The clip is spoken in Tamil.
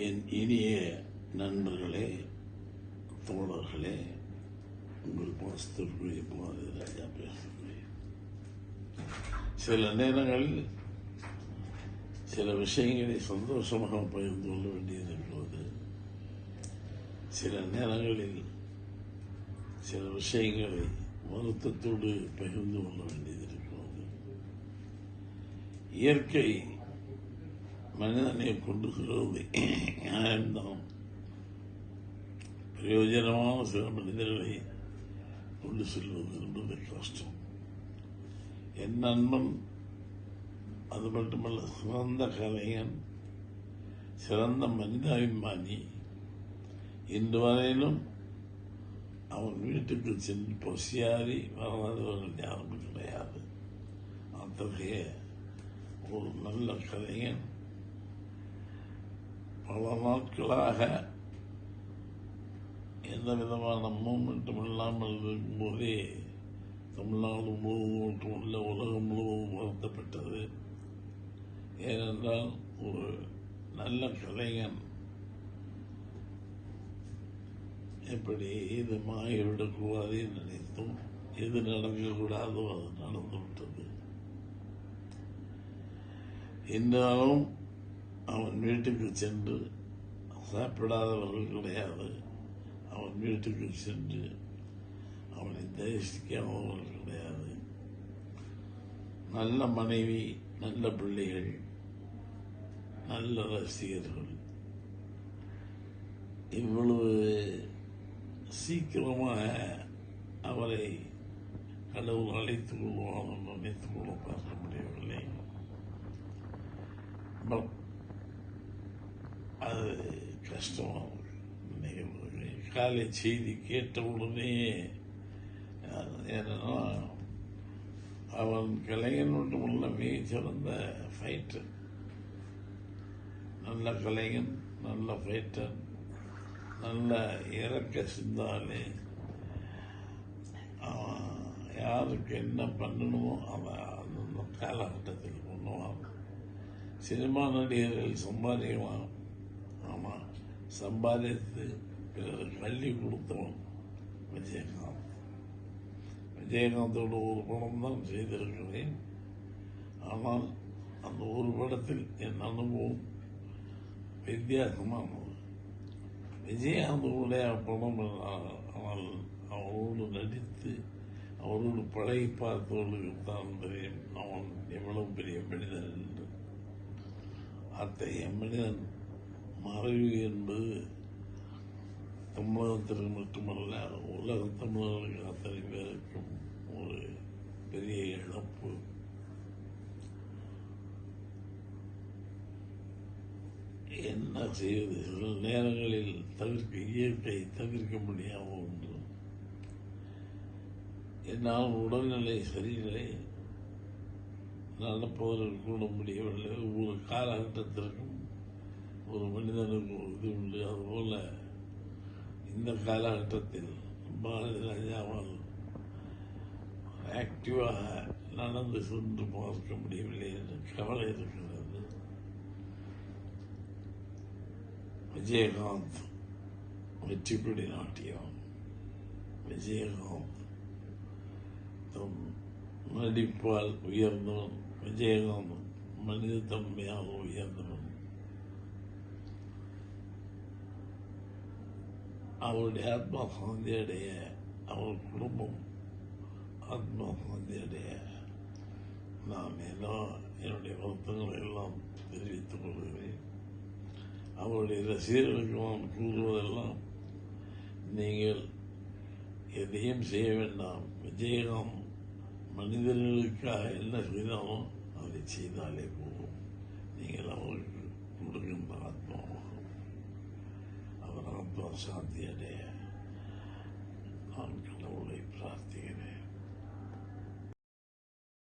என் இனிய நண்பர்களே, தோழர்களே, உங்கள் பாஸ்தருக்குரிய பாரதி ராஜா பேசுகிறேன். சில நேரங்களில் சில விஷயங்களை சந்தோஷமாக பகிர்ந்து கொள்ள வேண்டியிருக்கிறது. சில நேரங்களில் சில விஷயங்களை வருத்தத்தோடு பகிர்ந்து கொள்ள வேண்டியதிருக்கிறது. இயற்கை மனிதனை கொண்டுகிறது நியாயம்தான். பிரயோஜனமான சில மனிதர்களை கொண்டு செல்வது என்பது கஷ்டம். என் நண்பன், அது மட்டுமல்ல, சிறந்த கலைஞன், சிறந்த மனிதாபிமானி. இன்று வரையிலும் அவன் வீட்டுக்கு சென்று பசியாரி வராதவர்கள் யாரும் கிடையாது. அத்தகைய ஒரு நல்ல கலைஞன் பல நாட்களாக எந்த விதமான மூமெண்ட்டும் இல்லாமல் இருக்கும்போதே தமிழ்நாடு முழுவதும் மட்டுமல்ல உலகம் முழுவதும் வருத்தப்பட்டது. ஏனென்றால் ஒரு நல்ல கலைஞன் எப்படி இது மாறிவிடக்கூடாது நினைத்தும் எது நடக்கக்கூடாதோ அது நடந்துவிட்டது. இருந்தாலும் அவன் வீட்டுக்கு சென்று சாப்பிடாதவர்கள் கிடையாது. அவன் வீட்டுக்கு சென்று அவனை தரிசிக்காதவர்கள் கிடையாது. நல்ல மனைவி, நல்ல பிள்ளைகள், நல்ல ரசிகர்கள். இவ்வளவு சீக்கிரமாக அவரை கடவுள் அழைத்துக் கொள்வான் என்று நினைத்துக் கொள்ள பார்க்க முடியவில்லை. அது கஷ்டமாக நிகழ்வு. காலை செய்தி கேட்டவுடனே, ஏன்னா அவன் கலைஞன் மட்டுமல்ல, மிகச்சிறந்த ஃபைட்டர். நல்ல கலைஞன், நல்ல ஃபைட்டர், நல்ல இறக்க சிந்தாலே. யாருக்கு என்ன பண்ணணுமோ அவன் அந்த காலகட்டத்தில் பண்ணுவான். சினிமா நடிகர்கள் சம்பாதிக்கலாம், ஆமாம், சம்பாதித்து பிறருக்கு கல்வி கொடுத்தவன் விஜயகாந்த். விஜயகாந்தோட ஒரு படம் தான் செய்திருக்கிறேன். ஆனால் அந்த ஒரு படத்தில் என் அனுபவம் வித்தியாசமானது. விஜயகாந்தோடைய படம், ஆனால் அவரோடு நடித்து அவரோடு பழகி பார்த்தவர்களுக்கு தான் தெரியும் அவன் எவ்வளவு பெரிய மனிதன் என்று. அத்தகைய மனிதன் மறைவு என்பது தமிழகத்திற்கு மட்டுமல்ல, உலக தமிழர்களுக்கு அத்தனை பேருக்கும் ஒரு பெரிய இழப்பு. என்ன செய்வது? சில நேரங்களில் இயற்கை தவிர்க்க முடியாத ஒன்று. என்னால் உடல்நிலை சரியில்லை, நடப்பதற்கு கூட முடியவில்லை. ஒவ்வொரு காலகட்டத்திற்கும் ஒரு மனிதனுக்கு ஒரு இது உண்டு. அதுபோல இந்த காலகட்டத்தில் பாரதி ராஜாவால் ஆக்டிவாக நடந்து சென்று பார்க்க முடியவில்லை என்று கவலை இருக்கிறது. விஜயகாந்த் வெற்றிப்படி நாட்டியம். விஜயகாந்த் தம் நடிப்பால் உயர்ந்தவன். விஜயகாந்த் மனித தன்மையாக உயர்ந்தவன். அவருடைய ஆத்மா சாந்தி அடைய, அவர் குடும்பம் ஆத்மா சாந்தி அடைய நான் என்னுடைய வருத்தங்களை எல்லாம் தெரிவித்துக் கொள்கிறேன். அவருடைய ரசிகர்களுக்கு நான் கூறுவதெல்லாம், நீங்கள் எதையும் செய்ய வேண்டாம். விஜயகாந்த் மனிதர்களுக்காக என்ன செய்தாலும் அதை செய்தாலே போதும். நீங்கள் அவருக்கு கொடுக்கின்ற ஆத்மாவாகும். அவர் ஆத்மா சாந்தி அடைய நான் கடவுளை பிரார்த்திக்கிறேன்.